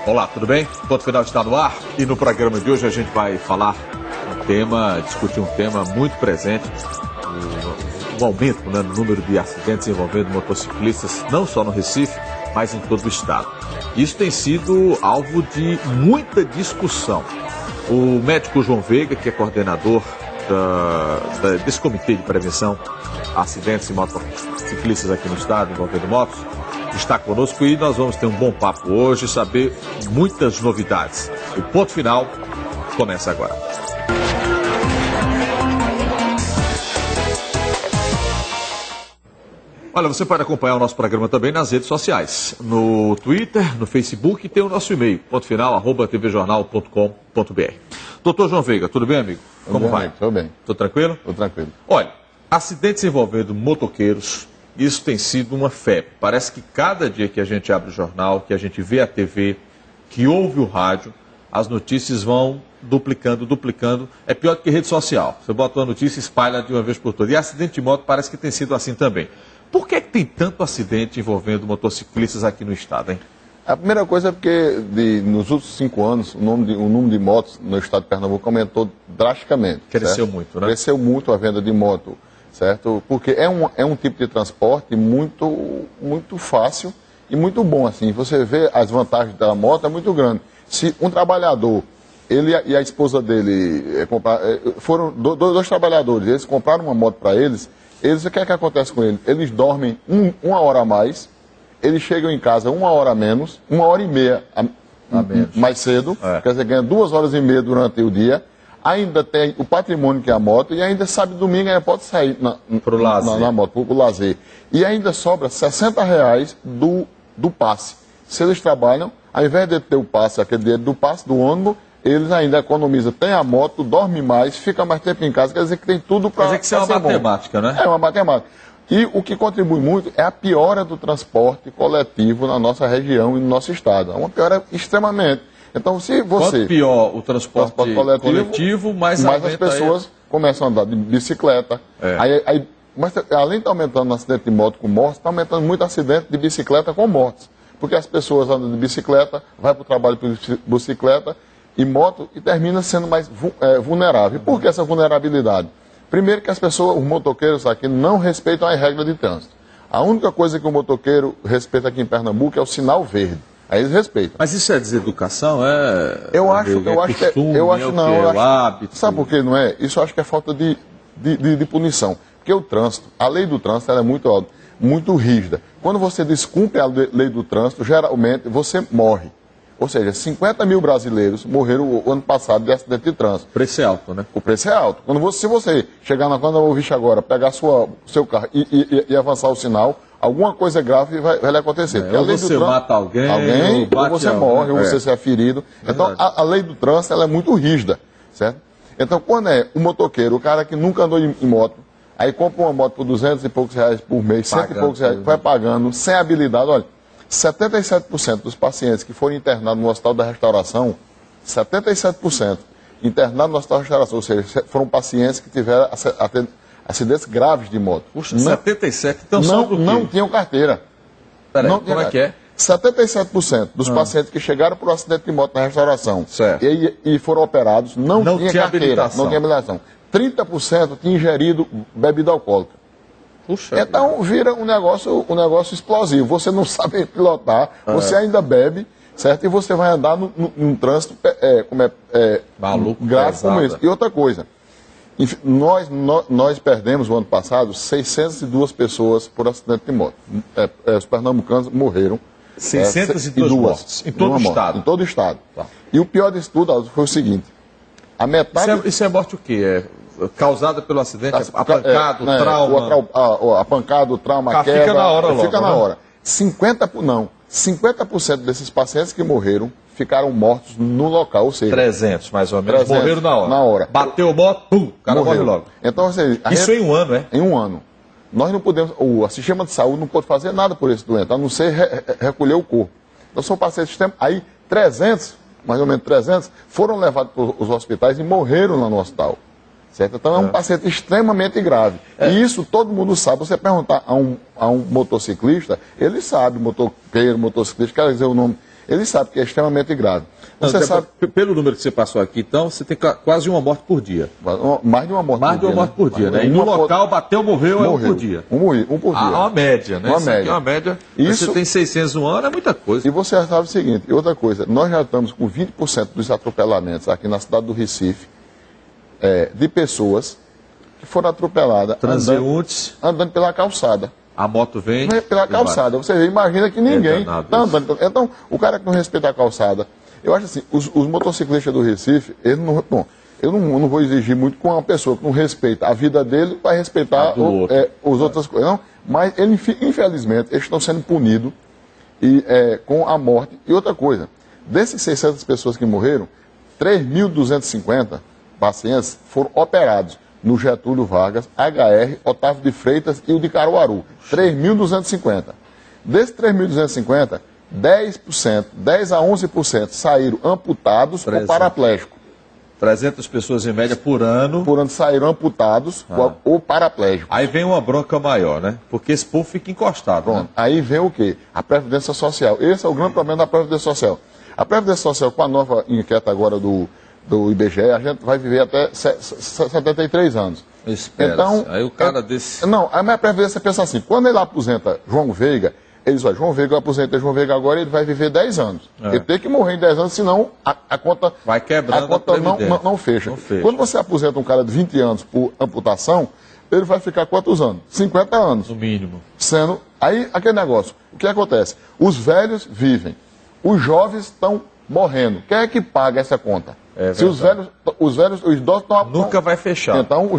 Olá, tudo bem? Ponto Final está no ar e no programa de hoje a gente vai falar discutir um tema muito presente, o aumento, no número de acidentes envolvendo motociclistas, não só no Recife, mas em todo o estado. Isso tem sido alvo de muita discussão. O médico João Veiga, que é coordenador desse comitê de prevenção a acidentes e motociclistas aqui no estado envolvendo motos, está conosco e nós vamos ter um bom papo hoje, saber muitas novidades. O Ponto Final começa agora. Olha, você pode acompanhar o nosso programa também nas redes sociais, no Twitter, no Facebook e tem o nosso e-mail, pontofinal@tvjornal.com.br. Doutor João Veiga, tudo bem, amigo? Como vai? Tudo bem. Tudo tranquilo? Tudo tranquilo. Olha, acidentes envolvendo motoqueiros, isso tem sido uma febre. Parece que cada dia que a gente abre o jornal, que a gente vê a TV, que ouve o rádio, as notícias vão duplicando. É pior do que rede social. Você bota uma notícia e espalha de uma vez por todas. E acidente de moto parece que tem sido assim também. Por que tem tanto acidente envolvendo motociclistas aqui no estado, hein? A primeira coisa é porque nos últimos 5 anos o número de motos no estado de Pernambuco aumentou drasticamente. Cresceu certo? muito, né? Cresceu muito a venda de moto, certo? Porque é um tipo de transporte muito fácil e muito bom, assim. Você vê as vantagens da moto, é muito grande. Se um trabalhador, ele e a esposa dele, foram dois trabalhadores, eles compraram uma moto para eles, o que é que acontece com eles? Eles dormem uma hora a mais, eles chegam em casa 1 hora a menos, 1h30 mais cedo, quer dizer, ganha 2h30 durante o dia, ainda tem o patrimônio que é a moto, e ainda sábado e domingo ainda pode sair na moto, para o lazer. E ainda sobra R$60 do passe. Se eles trabalham, ao invés de ter o passe, aquele dinheiro do passe do ônibus, eles ainda economizam, tem a moto, dorme mais, fica mais tempo em casa, quer dizer que tem tudo para... Quer dizer que isso é uma matemática, né? É uma matemática. E o que contribui muito é a piora do transporte coletivo na nossa região e no nosso estado. É uma piora extremamente. Então, se você... Quanto pior o transporte coletivo, mais as pessoas começam a andar de bicicleta. Mas além de estar aumentando o acidente de moto com mortes, está aumentando muito acidente de bicicleta com mortes. Porque as pessoas andam de bicicleta, vai para o trabalho por bicicleta e moto e termina sendo mais vulnerável. Por que essa vulnerabilidade? Primeiro que os motoqueiros aqui não respeitam as regras de trânsito. A única coisa que o motoqueiro respeita aqui em Pernambuco é o sinal verde. Aí eles respeitam. Mas isso é deseducação? Eu acho hábito. Sabe por que não é? Isso eu acho que é falta de punição. Porque o trânsito, a lei do trânsito, ela é muito rígida. Quando você descumpre a lei do trânsito, geralmente você morre. Ou seja, 50 mil brasileiros morreram o ano passado de acidente de trânsito. O preço é alto, né? O preço é alto. Se você chegar quando eu ouvir agora, pegar seu carro e avançar o sinal, alguma coisa grave vai lhe acontecer. Ou você mata alguém ou você morre, ou você é ferido. Então, a lei do trânsito ela é muito rígida, certo? Então, quando é o motoqueiro, o cara que nunca andou em moto, aí compra uma moto por 200 e poucos reais por mês, 100 e poucos reais, vai pagando, sem habilidade, olha, 77% dos pacientes que foram internados no Hospital da Restauração, 77% internados no Hospital da Restauração, ou seja, foram pacientes que tiveram acidentes graves de moto. Puxa, 77%? Então não tinham carteira. Peraí, como é que é? 77% dos pacientes que chegaram por um acidente de moto na restauração e foram operados não tinha carteira, não tinha habilitação. 30% tinha ingerido bebida alcoólica. Puxa, então vira um negócio explosivo. Você não sabe pilotar, você ainda bebe, certo? E você vai andar num trânsito maluco, grave como esse. E outra coisa, nós perdemos o ano passado 602 pessoas por acidente de moto. Os pernambucanos morreram. 602 mortes em todo o estado? Em todo o estado. Tá. E o pior disso tudo, Aldo, foi o seguinte, a metade... Isso é morte o quê? Causada pelo acidente, a pancada, o trauma? A pancada, o trauma, a queda... Fica na hora logo, fica na hora. 50% desses pacientes que morreram ficaram mortos no local, ou seja... 300, mais ou menos, morreram na hora. Bateu moto, pum, o cara morre logo. Então, isso em um ano, é? Em um ano. Nós não podemos... O sistema de saúde não pode fazer nada por esse doente, a não ser recolher o corpo. Então, são pacientes... Aí, 300, mais ou menos 300, foram levados para os hospitais e morreram lá no hospital. Certo? Então é um paciente extremamente grave. E isso todo mundo sabe. Você perguntar a um motociclista, ele sabe, motoqueiro, motociclista, quer dizer o nome. Ele sabe que é extremamente grave. Você sabe... Pelo número que você passou aqui, então, você tem quase uma morte por dia. Mais de uma morte por dia. Mais de uma morte por dia, né? E no local, bateu, morreu, é um por dia. Um por dia. Uma média, né? Uma Isso média. aqui é uma média. Isso... Você tem 600 no ano, é muita coisa. E você já sabe o seguinte, outra coisa, nós já estamos com 20% dos atropelamentos aqui na cidade do Recife, de pessoas que foram atropeladas transeuntes andando pela calçada. A moto vem pela calçada. Você imagina que ninguém está andando. Então, o cara que não respeita a calçada, eu acho assim, os motociclistas do Recife, eles não, bom, eu não vou exigir muito com uma pessoa que não respeita a vida dele para respeitar as outras coisas. Não, mas ele, infelizmente, eles estão sendo punidos com a morte. E outra coisa, desses 600 pessoas que morreram, 3.250 pacientes foram operados no Getúlio Vargas, HR, Otávio de Freitas e o de Caruaru. 3.250. Desses 3.250, 10%, 10 a 11% saíram amputados ou paraplégicos. 300 pessoas em média por ano. Por ano saíram amputados ou paraplégicos. Aí vem uma bronca maior, né? Porque esse povo fica encostado. Pronto. Né? Aí vem o quê? A Previdência Social. Esse é o grande problema da Previdência Social. A Previdência Social, com a nova enquete agora do IBGE, a gente vai viver até 73 anos. Então, aí o cara desse... Não, a minha Previdência pensa assim, quando ele aposenta João Veiga, ele diz, João Veiga, eu aposentei João Veiga agora, ele vai viver 10 anos. Ele tem que morrer em 10 anos, senão a conta, vai quebrando, a conta não fecha. Quando você aposenta um cara de 20 anos por amputação, ele vai ficar quantos anos? 50 anos. No mínimo. Aí, aquele negócio, o que acontece? Os velhos vivem, os jovens estão morrendo. Quem é que paga essa conta? Se os idosos estão... Nunca vai fechar. Então,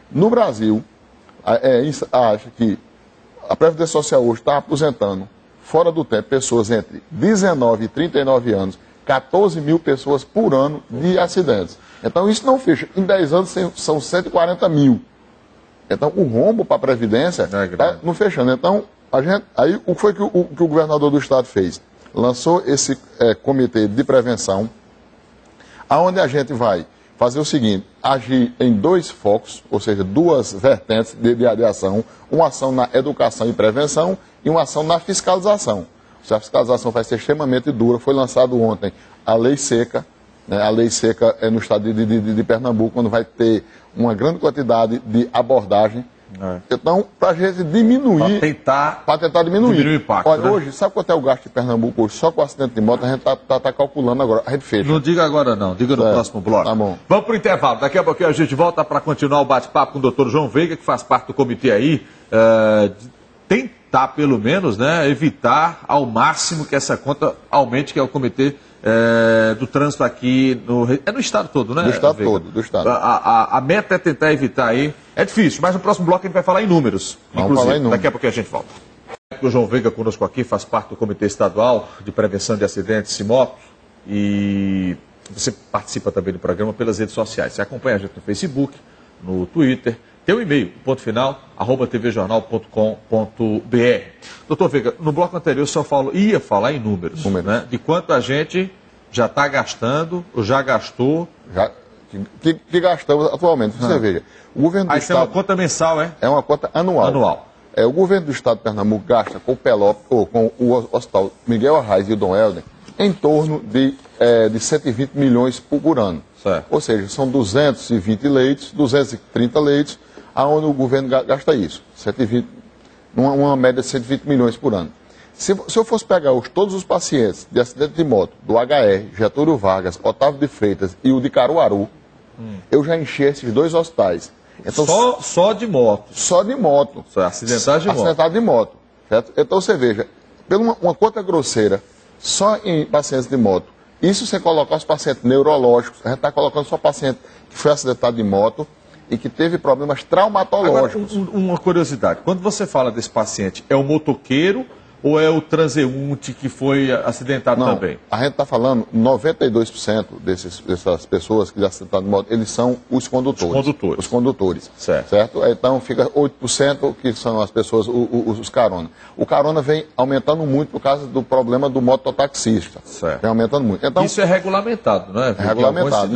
no Brasil, acha que a Previdência Social hoje está aposentando, fora do tempo, pessoas entre 19 e 39 anos, 14 mil pessoas por ano de acidentes. Então, isso não fecha. Em 10 anos, são 140 mil. Então, o rombo para a Previdência está não fechando. Então, aí, o que foi que o governador do Estado fez? Lançou esse comitê de prevenção, aonde a gente vai fazer o seguinte, agir em 2 focos, ou seja, 2 vertentes de ação, uma ação na educação e prevenção e uma ação na fiscalização. A fiscalização vai ser extremamente dura, foi lançado ontem a lei seca, né? A lei seca no estado de Pernambuco, onde vai ter uma grande quantidade de abordagem. Então, para a gente diminuir... Para tentar diminuir o impacto. Olha, hoje, sabe quanto é o gasto de Pernambuco hoje? Só com o acidente de moto, a gente está calculando agora, a gente fecha. Não diga agora não, diga no próximo bloco. Tá bom. Vamos para o intervalo, daqui a pouquinho a gente volta para continuar o bate-papo com o doutor João Veiga, que faz parte do comitê aí, tentar pelo menos, né, evitar ao máximo que essa conta aumente, que é o comitê do trânsito aqui no estado todo, né? Do estado todo, do estado. A meta é tentar evitar aí. É difícil, mas no próximo bloco a gente vai falar em números. Vamos falar em números. Daqui a pouquinho a gente volta. O João Veiga conosco aqui, faz parte do Comitê Estadual de Prevenção de Acidentes de Motos. E você participa também do programa pelas redes sociais. Você acompanha a gente no Facebook, no Twitter. Tem um e-mail, @tvjornal.com.br. Doutor Veiga, no bloco anterior o senhor ia falar em números. Né? De quanto a gente já está gastando, ou já gastou. Que gastamos atualmente. Você veja, o governo do Estado... é uma conta mensal, é? É uma conta anual. O governo do Estado de Pernambuco gasta com o Hospital Miguel Arraes e o Dom Helder em torno de 120 milhões por ano. Certo. Ou seja, são 220 leitos, 230 leitos, aonde o governo gasta isso. 120, uma média de 120 milhões por ano. Se eu fosse pegar todos os pacientes de acidente de moto do HR, Getúlio Vargas, Otávio de Freitas e o de Caruaru, eu já enchi esses 2 hospitais. Então, só de moto? Só de moto. Só acidentado de moto. Acidentado de moto. Certo? Então você veja, pela uma conta grosseira, só em pacientes de moto, isso sem colocar os pacientes neurológicos, a gente está colocando só paciente que foi acidentado de moto e que teve problemas traumatológicos. Agora, uma curiosidade, quando você fala desse paciente, é o motoqueiro ou é o transeunte que foi acidentado também? A gente está falando 92% dessas pessoas que já acidentaram de moto, eles são os condutores. Os condutores. Certo? Então fica 8% que são as pessoas, os carona. O carona vem aumentando muito por causa do problema do mototaxista. Certo. Vem aumentando muito. Então, isso é regulamentado, não é? É regulamentado.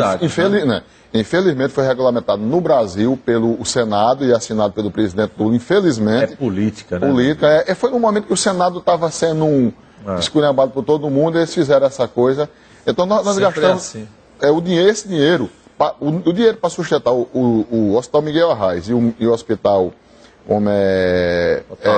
Infelizmente foi regulamentado no Brasil pelo Senado e assinado pelo presidente Lula, infelizmente. É política, né? Foi no momento que o Senado estava sendo esculhambado por todo mundo, eles fizeram essa coisa. Então nós gastamos esse dinheiro, o dinheiro para sustentar o Hospital Miguel Arraes e o Hospital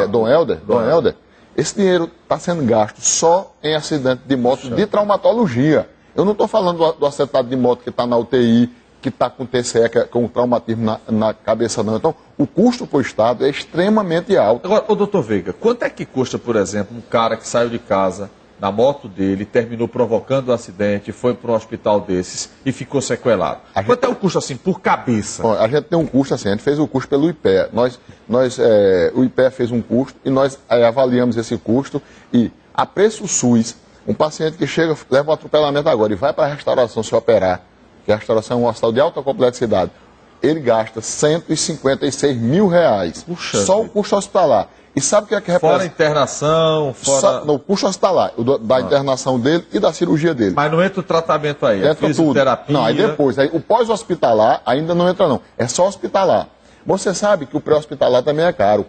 Dom Helder, esse dinheiro está sendo gasto só em acidente de moto de traumatologia. Eu não estou falando do acidente de moto que está na UTI, que está com TCE, com traumatismo na cabeça, não. Então, o custo para o Estado é extremamente alto. Agora, doutor Veiga, quanto é que custa, por exemplo, um cara que saiu de casa na moto dele, terminou provocando um acidente, foi para um hospital desses e ficou sequelado? Quanto é o custo, assim, por cabeça? Bom, a gente tem um custo, assim, a gente fez o custo pelo IPEA. O IPEA fez um custo e nós avaliamos esse custo e, a preço SUS, um paciente que chega, leva um atropelamento agora e vai para a restauração se operar, que a restauração é um hospital de alta complexidade, ele gasta R$156 mil. Puxa, só o custo hospitalar. E sabe o que é que representa? Fora internação, fora... No custo hospitalar, da internação dele e da cirurgia dele. Mas não entra o tratamento aí, entra fisioterapia. Tudo. Não, aí depois, o pós-hospitalar ainda não entra não, é só hospitalar. Você sabe que o pré-hospitalar também é caro.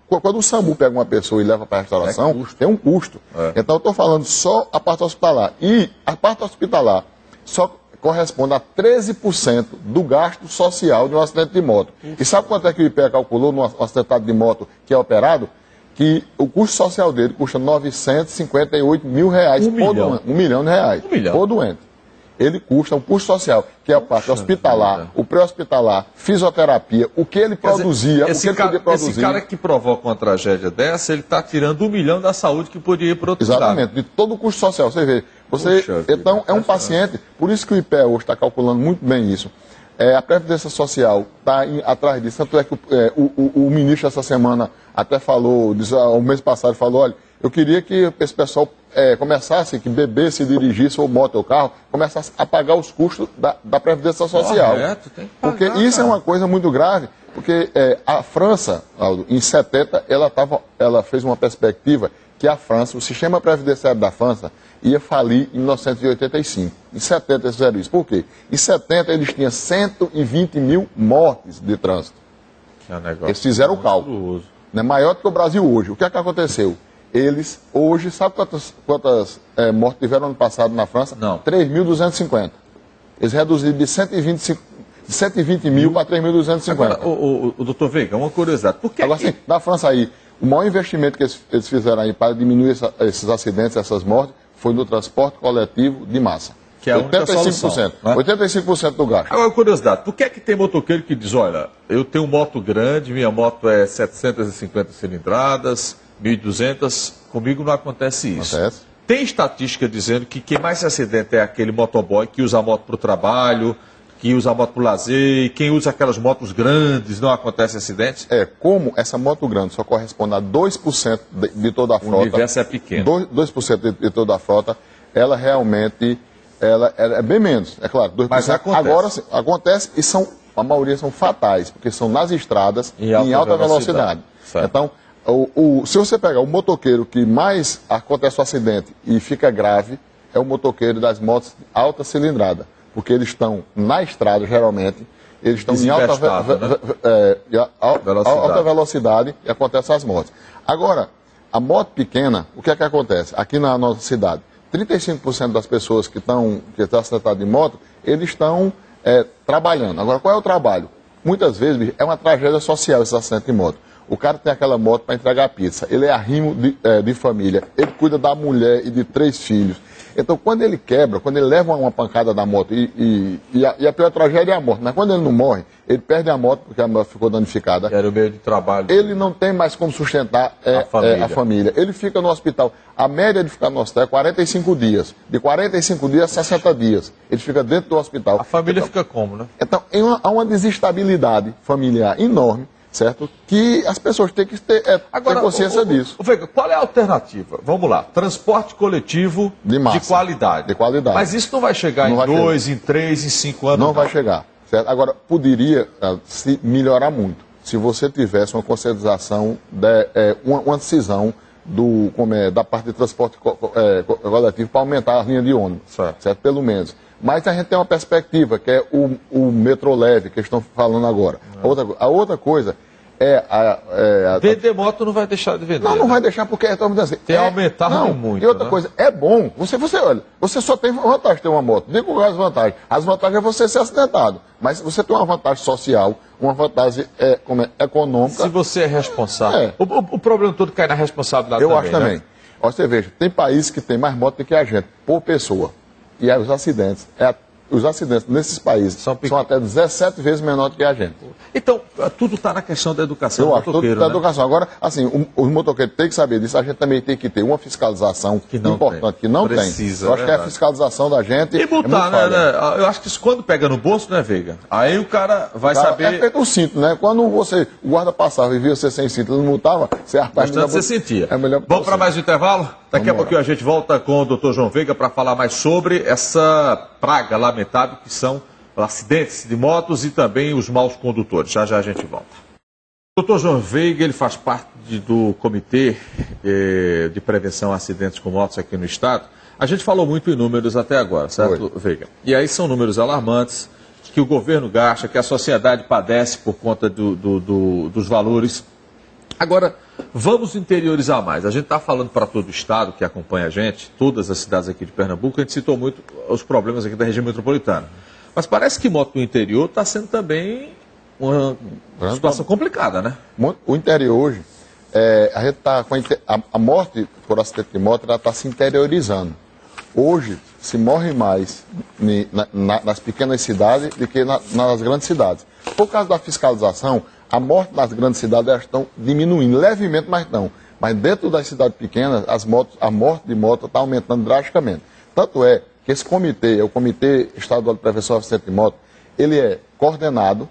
Quando o SAMU pega uma pessoa e leva para a restauração, tem um custo. Então eu estou falando só a parte hospitalar. E a parte hospitalar só corresponde a 13% do gasto social de um acidente de moto. E sabe quanto é que o IPEA calculou no acidente de moto que é operado? Que o custo social dele custa R$958 mil por doente. R$1 milhão por doente. Ele custa um custo social, que é a parte hospitalar, o pré-hospitalar, fisioterapia, o que ele produzia, o que ele podia produzir. Esse cara que provoca uma tragédia dessa, ele está tirando R$1 milhão da saúde que poderia ir para outro lado. Exatamente, de todo o custo social, você vê. Então, é um paciente, por isso que o IPEA hoje está calculando muito bem isso. A Previdência Social está atrás disso, tanto é que o ministro essa semana até falou, o mês passado falou, olha, eu queria que esse pessoal começasse, que bebesse, dirigisse ou moto ou carro, começasse a pagar os custos da Previdência Social. Correto, tem que pagar, porque isso é uma coisa muito grave, porque a França, Aldo, em 70, ela fez uma perspectiva que a França, o sistema previdenciário da França, ia falir em 1985. Em 70 eles fizeram isso. Por quê? Em 70 eles tinham 120 mil mortes de trânsito. Eles fizeram o cálculo. É maior do que o Brasil hoje. O que é que aconteceu? Eles, hoje, sabe quantas mortes tiveram ano passado na França? Não. 3.250. Eles reduziram de 120 mil para 3.250. Agora, o doutor Veiga, uma curiosidade. Por que Agora, sim, na França aí, o maior investimento que eles fizeram aí para diminuir esses acidentes, essas mortes, foi no transporte coletivo de massa. Que é 85%. Né? 85% do gasto. Agora, curiosidade, por que é que tem motoqueiro que diz, olha, eu tenho moto grande, minha moto é 750 cilindradas, 1.200, comigo não acontece isso. Acontece. Tem estatística dizendo que quem mais se acidenta é aquele motoboy que usa a moto para o trabalho, que usa a moto para o lazer, e quem usa aquelas motos grandes, não acontece acidentes? Como essa moto grande só corresponde a 2% de toda a frota. O universo é pequeno. 2% de toda a frota, ela realmente ela é bem menos, é claro. 2%. Mas acontece. Agora sim, acontece e a maioria são fatais, porque são nas estradas em alta velocidade. Então, se você pegar o motoqueiro que mais acontece o acidente e fica grave, é o motoqueiro das motos de alta cilindrada. Porque eles estão na estrada, geralmente, eles estão em alta velocidade e acontecem as mortes. Agora, a moto pequena, o que é que acontece? Aqui na nossa cidade, 35% das pessoas que estão acidentadas de moto, eles estão trabalhando. Agora, qual é o trabalho? Muitas vezes é uma tragédia social esse acidente de moto. O cara tem aquela moto para entregar pizza, ele é arrimo de família, ele cuida da mulher e de 3 filhos. Então, quando ele quebra, quando ele leva uma pancada da moto, e a pior tragédia é a morte, mas quando ele não morre, ele perde a moto porque a moto ficou danificada. Era o meio de trabalho. Ele não tem mais como sustentar a família. Ele fica no hospital. A média de ficar no hospital é 45 dias. De 45 dias a 60 dias. Ele fica dentro do hospital. A família fica como, né? Então, há uma desestabilidade familiar enorme, certo? Que as pessoas têm que ter consciência disso. Veiga, qual é a alternativa? Vamos lá, transporte coletivo de qualidade. De qualidade. Mas isso não vai chegar em 2, em 3, em 5 anos? Não vai chegar. Certo? Agora, poderia se melhorar muito se você tivesse uma conscientização, uma decisão da parte de transporte coletivo para aumentar a linha de ônibus, certo? Pelo menos. Mas a gente tem uma perspectiva, que é o metrô leve, que estão falando agora. A outra coisa Vender moto não vai deixar de vender. Não vai deixar porque tem aumentado muito. E outra coisa, é bom. Olha, você só tem vantagem de ter uma moto. Digo quais as vantagens. As vantagens é você ser acidentado. Mas você tem uma vantagem social, uma vantagem econômica. Se você é responsável. O problema todo cai na responsabilidade também. Eu acho também. Né? Você veja, tem países que tem mais moto do que a gente, por pessoa. E aí os acidentes nesses países são até 17 vezes menores do que a gente. Então, tudo está na questão da educação do motoqueiro. Tudo da educação. Agora, assim, os motoqueiros têm que saber disso, a gente também tem que ter uma fiscalização importante, que não precisa, tem. Eu acho que é a fiscalização da gente. E botar, né? Eu acho que isso quando pega no bolso, né, Veiga? Aí o cara vai saber. É feito o cinto, né? Quando o guarda passava e via você sem cinto, ele não multava, você sentia. Vamos para mais um intervalo? Daqui a pouquinho a gente volta com o Dr. João Veiga para falar mais sobre essa praga lamentável que são acidentes de motos e também os maus condutores. Já a gente volta. O Dr. João Veiga, ele faz parte do Comitê de Prevenção a Acidentes com Motos aqui no Estado. A gente falou muito em números até agora, certo, Veiga? E aí são números alarmantes que o governo gasta, que a sociedade padece por conta dos valores. Agora, vamos interiorizar mais. A gente está falando para todo o Estado que acompanha a gente, todas as cidades aqui de Pernambuco, a gente citou muito os problemas aqui da região metropolitana. Mas parece que moto no interior está sendo também uma situação complicada, né? O interior hoje, a gente está com a morte por acidente de moto, ela está se interiorizando. Hoje, se morre mais nas pequenas cidades do que nas grandes cidades. Por causa da fiscalização, a morte nas grandes cidades elas estão diminuindo, levemente, mas não. Mas dentro das cidades pequenas, a morte de moto está aumentando drasticamente. Tanto é que esse comitê, o Comitê Estadual de Prevenção ao Acidente de Moto, ele é coordenado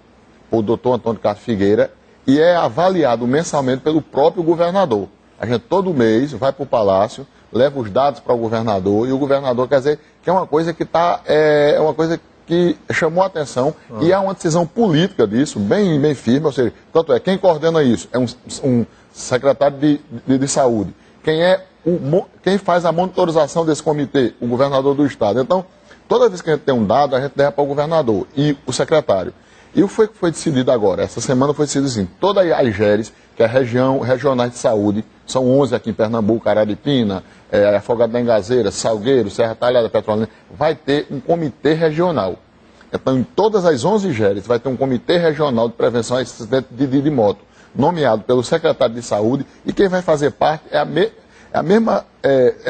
por Dr. Antônio Carlos Figueira e é avaliado mensalmente pelo próprio governador. A gente todo mês vai para o Palácio, leva os dados para o governador e o governador quer dizer que é uma coisa que é uma coisa que chamou a atenção e há uma decisão política disso, bem firme, ou seja, tanto é, quem coordena isso é um secretário de saúde. Quem faz a monitorização desse comitê? O governador do estado. Então, toda vez que a gente tem um dado, a gente leva para o governador e o secretário. E o que foi decidido agora? Essa semana foi decidido assim, toda a AIGERES, que é a regionais de saúde, são 11 aqui em Pernambuco, Araripina, Afogado da Engazeira, Salgueiro, Serra Talhada, Petrolina, vai ter um comitê regional. Então, em todas as 11 GERES, vai ter um comitê regional de prevenção a acidente de moto, nomeado pelo secretário de saúde, e quem vai fazer parte é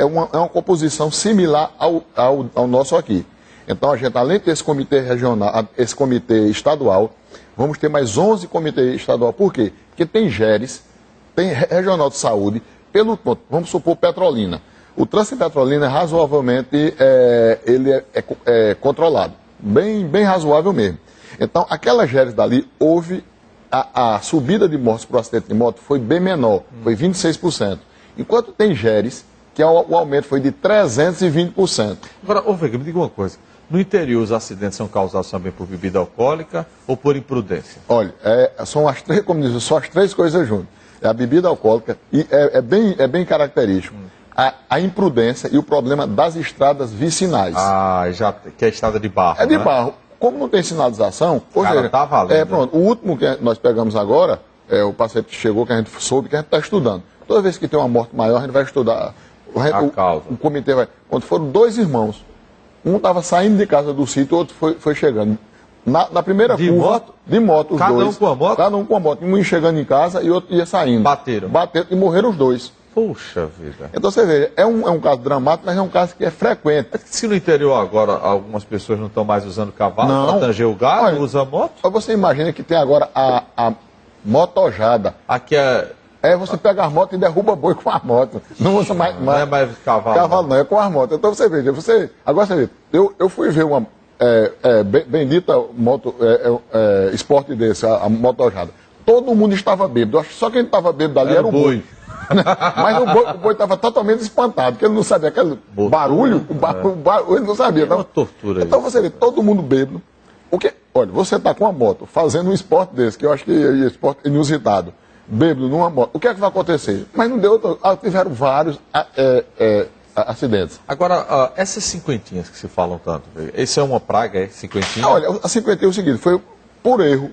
uma composição similar ao nosso aqui. Então, a gente, além desse comitê regional, esse comitê estadual, vamos ter mais 11 comitês estaduais. Por quê? Porque tem GERES, tem regional de saúde, vamos supor Petrolina. O trânsito em Petrolina é razoavelmente controlado, bem razoável mesmo. Então, aquelas GERES dali, houve a subida de mortes por acidente de moto foi bem menor, foi 26%. Enquanto tem GERES, que o aumento foi de 320%. Agora, Veiga, me diga uma coisa. No interior, os acidentes são causados também por bebida alcoólica ou por imprudência? Olha, são as três, como diz, são as três coisas juntas. É a bebida alcoólica e é bem característico. A imprudência e o problema das estradas vicinais. Que é estrada de barro, de barro. Como não tem sinalização, tá valendo. Pronto, o último que nós pegamos agora, o paciente que chegou, que a gente soube, que a gente está estudando. Toda vez que tem uma morte maior, a gente vai estudar. O comitê vai. Quando foram 2 irmãos, um estava saindo de casa do sítio, o outro foi chegando. Na primeira curva, de moto, os dois. Cada um com a moto? Cada um com a moto. Um ia chegando em casa e outro ia saindo. Bateram e morreram os dois. Puxa vida. Então você vê, é um caso dramático, mas é um caso que é frequente. Se no interior agora algumas pessoas não estão mais usando cavalo para tanger o gado, usa moto? Você imagina que tem agora a motojada. Aqui você pega as motos e derruba boi com as motos. Não usa mais. Não é mais cavalo. Cavalo não, é com as motos. Então você vê, agora você vê, eu fui ver uma bendita moto, esporte desse, a motojada. Todo mundo estava bêbado. Só quem estava bêbado ali era o boi. Mas o boi estava totalmente espantado, porque ele não sabia aquele barulho, ele não sabia. É uma tortura. Então você vê, todo mundo bêbado. Olha, você está com uma moto, fazendo um esporte desse, que eu acho que é esporte inusitado, bêbado numa moto, o que é que vai acontecer? Mas não deu, tiveram vários acidentes. Agora, essas cinquentinhas que se falam tanto, isso é uma praga, cinquentinha? Olha, a cinquentinha é o seguinte, foi por erro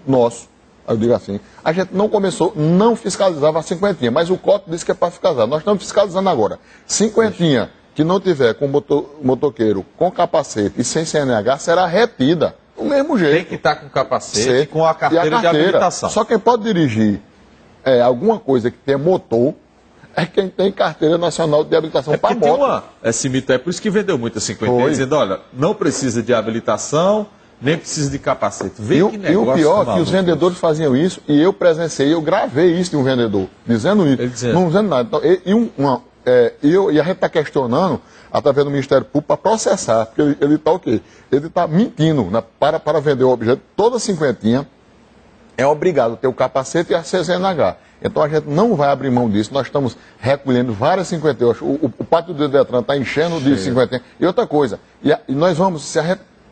nosso, eu digo assim, a gente não começou, não fiscalizava a cinquentinha, mas o código disse que é para fiscalizar. Nós estamos fiscalizando agora. Cinquentinha que não tiver com motoqueiro com capacete e sem CNH será retida do mesmo jeito. Tem que estar com capacete e com a carteira de habilitação. Só quem pode dirigir alguma coisa que tenha motor é quem tem carteira nacional de habilitação para moto. Esse mito é por isso que vendeu muito a cinquentinha, dizendo, olha, não precisa de habilitação, nem precisa de capacete. E o pior é que os vendedores faziam isso, e eu presenciei, eu gravei isso de um vendedor, dizendo isso, não dizendo nada. Então, e a gente está questionando, através do Ministério Público, para processar, porque ele está o quê? Ele está mentindo, para vender o objeto, toda cinquentinha é obrigado a ter o capacete e a CNH. Então a gente não vai abrir mão disso, nós estamos recolhendo várias cinquentinhas. O pátio do Detran está enchendo de cinquentinha. E outra coisa, e nós vamos,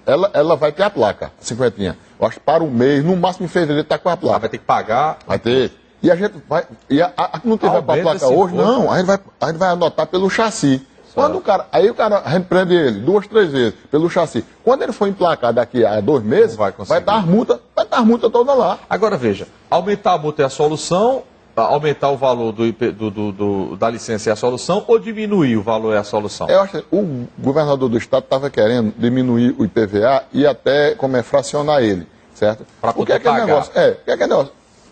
ela vai ter a placa, a cinquentinha. Eu acho que para o mês, no máximo em fevereiro, está com a placa. Vai ter que pagar? Vai ter. E a gente vai. E a que não tiver para a placa hoje, não, a gente vai anotar pelo chassi. Quando a gente prende ele 2, 3 vezes pelo chassi. Quando ele for emplacar daqui a 2 meses, vai estar as multas todas lá. Agora veja, aumentar a multa é a solução, aumentar o valor da licença é a solução, ou diminuir o valor é a solução? Eu acho que o governador do estado estava querendo diminuir o IPVA e até fracionar ele, certo? Para poder pagar. Negócio?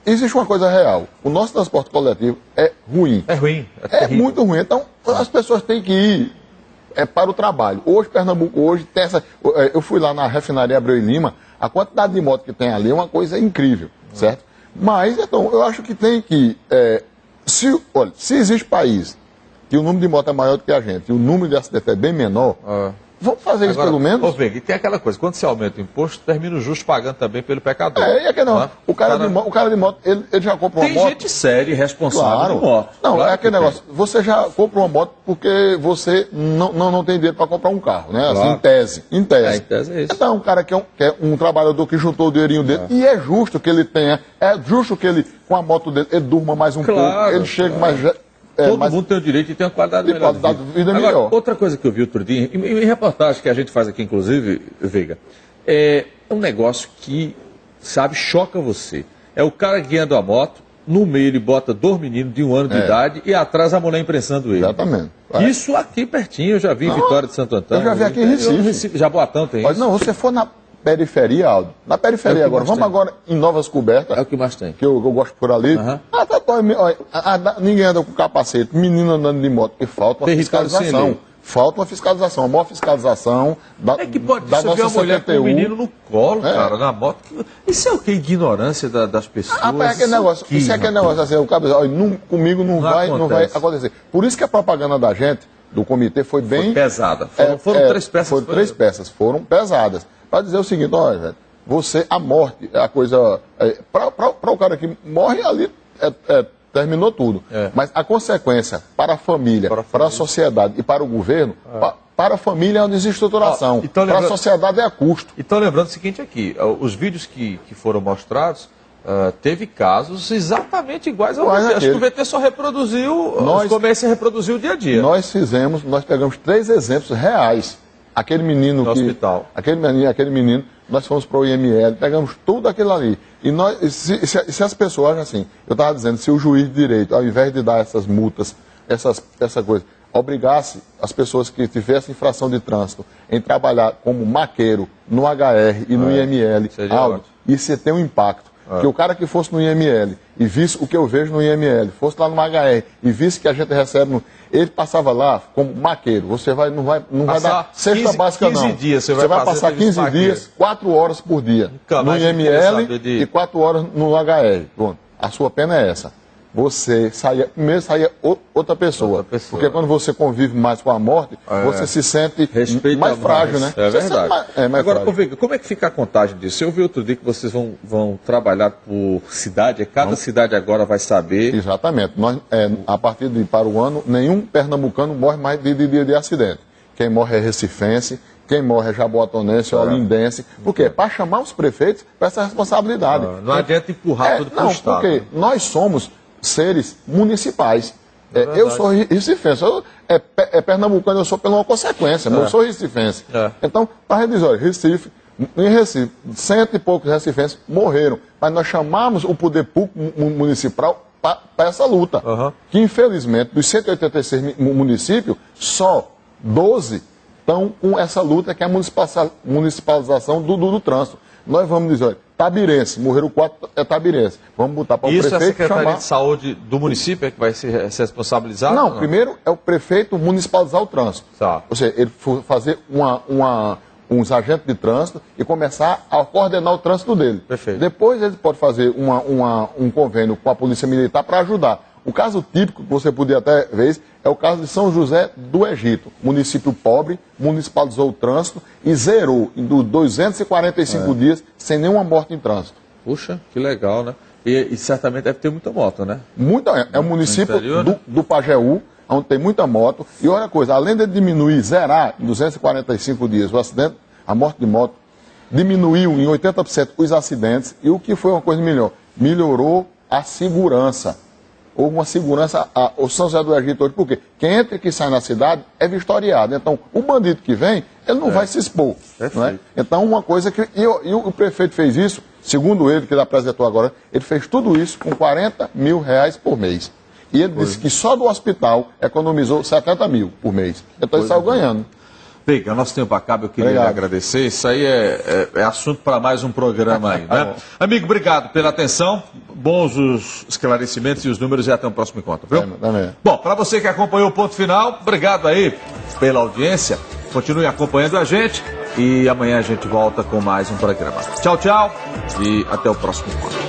Existe uma coisa real. O nosso transporte coletivo é ruim. É ruim. É muito ruim. Então, as pessoas têm que ir para o trabalho. Hoje, Pernambuco, tem essa... Eu fui lá na refinaria Abreu e Lima, a quantidade de moto que tem ali é uma coisa incrível, certo? Mas, então, eu acho que tem que... se existe país que o número de motos é maior do que a gente e o número de acidentes é bem menor... Vamos fazer isso pelo menos? Ô, Veiga, e tem aquela coisa, quando se aumenta o imposto, termina o justo pagando também pelo pecador. O cara de moto, ele já compra uma moto... Tem gente séria e responsável de moto. Não, claro, é aquele negócio, você já compra uma moto porque você não tem dinheiro para comprar um carro, né? Assim, claro. Em tese. Em tese é isso. Então, um cara que é um trabalhador que juntou o dinheirinho dele, e é justo que ele tenha, é justo que ele, com a moto dele, ele durma mais um pouco, ele chegue mais... Todo mundo tem o direito de ter uma qualidade melhor de vida. Agora, melhor. Outra coisa que eu vi outro dia, em reportagem que a gente faz aqui, inclusive, Veiga, é um negócio que, sabe, choca você. É o cara guiando a moto, no meio ele bota 2 meninos de 1 ano de idade e atrás a mulher imprensando ele. Exatamente. Isso aqui pertinho, eu já vi em Vitória de Santo Antônio. Eu já vi aqui em Recife. Jaboatão tem isso. Não, você for na periferia, Aldo. Na periferia agora. Vamos agora em Novas Cobertas. É o que mais tem. Que eu gosto por ali. Ninguém anda com capacete. Menino andando de moto. Porque falta uma fiscalização. Falta uma fiscalização. A maior fiscalização da É que pode da ser nossa uma mulher com um menino no colo, cara, na moto. Isso é o que? Ignorância das pessoas. É aquele negócio. Isso é aquele negócio assim. O cara diz, comigo não vai acontecer. Por isso que a propaganda da gente, do comitê, foi bem... Foi pesada. Foram 3 peças. Foram 3 peças. Foram pesadas. Para dizer o seguinte, olha, velho, a morte é a coisa... Para o cara que morre ali, terminou tudo. Mas a consequência para a família, para a sociedade e para o governo, para a família é uma desestruturação. Então, para a sociedade é a custo. Então, lembrando o seguinte aqui, os vídeos que foram mostrados, teve casos exatamente iguais ao VT. Acho que o VT só reproduziu, os comércios reproduziu o dia a dia. Nós pegamos 3 exemplos reais. Aquele menino no hospital. Aquele menino, nós fomos para o IML, pegamos tudo aquilo ali. E se as pessoas, assim, eu estava dizendo, se o juiz de direito, ao invés de dar essas multas, essa coisa, obrigasse as pessoas que tivessem infração de trânsito em trabalhar como maqueiro no HR e no IML, isso ia ter um impacto. Que o cara que fosse no IML e visse o que eu vejo no IML, fosse lá no HR e visse que a gente recebe, ele passava lá como maqueiro. Você não vai dar cesta básica, 15 não. Dias você vai passar 15 dias, 4 horas por dia no IML e 4 horas no HR. Pronto. A sua pena é essa. Primeiro saía outra pessoa. Porque quando você convive mais com a morte, você se sente mais frágil, né? É verdade. Agora, Veiga, como é que fica a contagem disso? Eu vi outro dia que vocês vão trabalhar por cidade, cada cidade agora vai saber. Exatamente. A partir para o ano, nenhum pernambucano morre mais de acidente. Quem morre é recifense, quem morre é jaboatonense ou olindense. Por quê? Para chamar os prefeitos para essa responsabilidade. Não adianta empurrar tudo para o Estado. Porque nós somos seres municipais. Eu sou recifense. Pernambucano, eu sou pela uma consequência, mas eu sou recifense. Então, para dizer, olha, Recife, Em Recife, 100 e poucos recifenses morreram. Mas nós chamamos o poder público municipal para essa luta. Que, infelizmente, dos 186 municípios, só 12 estão com essa luta, que é a municipalização do trânsito. Nós vamos dizer, olha, Tabirense, morreram 4 tabirenses. Vamos botar para o prefeito chamar... Isso é a Secretaria de Saúde do município que vai se responsabilizar? Não, primeiro é o prefeito municipalizar o trânsito. Tá. Ou seja, ele fazer uns agentes de trânsito e começar a coordenar o trânsito dele. Perfeito. Depois ele pode fazer um convênio com a Polícia Militar para ajudar. O caso típico, que você podia até ver, é o caso de São José do Egito. Município pobre, municipalizou o trânsito e zerou em 245 dias sem nenhuma morte em trânsito. Puxa, que legal, né? E certamente deve ter muita moto, né? Muita, é o município do Pajeú, onde tem muita moto. E olha a coisa, além de diminuir, zerar em 245 dias o acidente, a morte de moto, diminuiu em 80% os acidentes. E o que foi uma coisa melhor? Melhorou a segurança. Houve uma segurança, o São José do Egito hoje, porque quem entra e que sai na cidade é vistoriado. Então, o bandido que vem, ele não vai se expor. Não é? Então, uma coisa que... E o prefeito fez isso, segundo ele, que ele apresentou agora, ele fez tudo isso com R$40 mil por mês. E ele disse que só do hospital economizou 70 mil por mês. Então, ele saiu ganhando. Veiga, nosso tempo acaba, eu queria lhe agradecer. Isso aí é assunto para mais um programa aí, né? Amigo, obrigado pela atenção, bons os esclarecimentos e os números e até o próximo encontro, viu? Bom, para você que acompanhou o Ponto Final, obrigado aí pela audiência, continue acompanhando a gente e amanhã a gente volta com mais um programa. Tchau, tchau e até o próximo encontro.